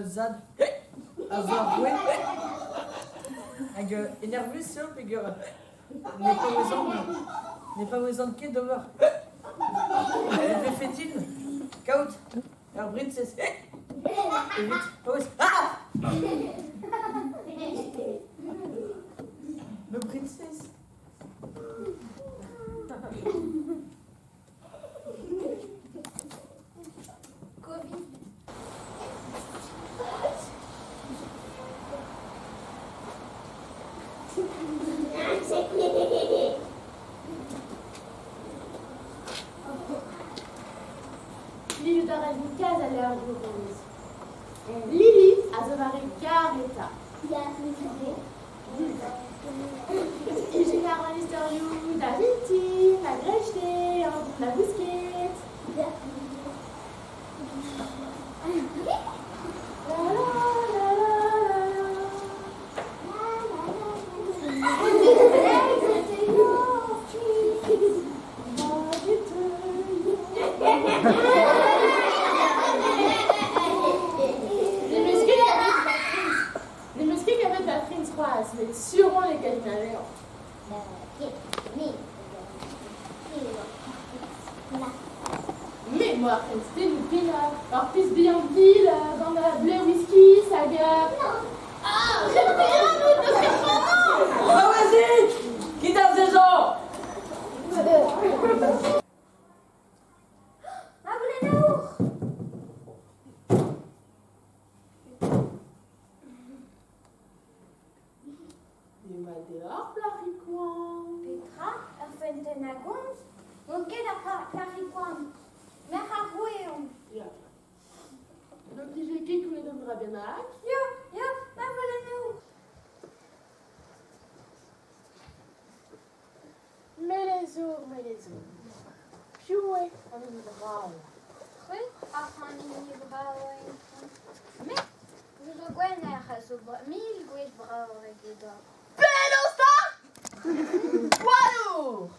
zad. Also ruhig. Hag énervé sur hag n'est pas besoin de ket d'over. Elle fait fétine. Kaut. Alors princess. Et vite. Pause. Ah! Le princess. Covid. Lili dare in casa alle argomenti. Lili a trovare careta. I général historiu da Vinti, la Grechté, la Bousquet. Mais sûrement les Canadiens. Mais moi, c'était une pile. Alors, pisse Bianchi, dans la bleu whisky, saga. Ah, j'ai payé un autre de ces gens. Ah, vas-y! Qui tape ces gens? Dehors, Plaricoin. Petra, Fentenagons, und geht nach Clariquan. Mehr Ruhe. Ja. Donc, j'ai qui nous donnera bien à Ja, maar willen nu. Mais les os. Pioué, on est bravo. Oui, afin de brouwen. Mais, we gaan naar zo mil goed brouwen. Pelosta! Waouh!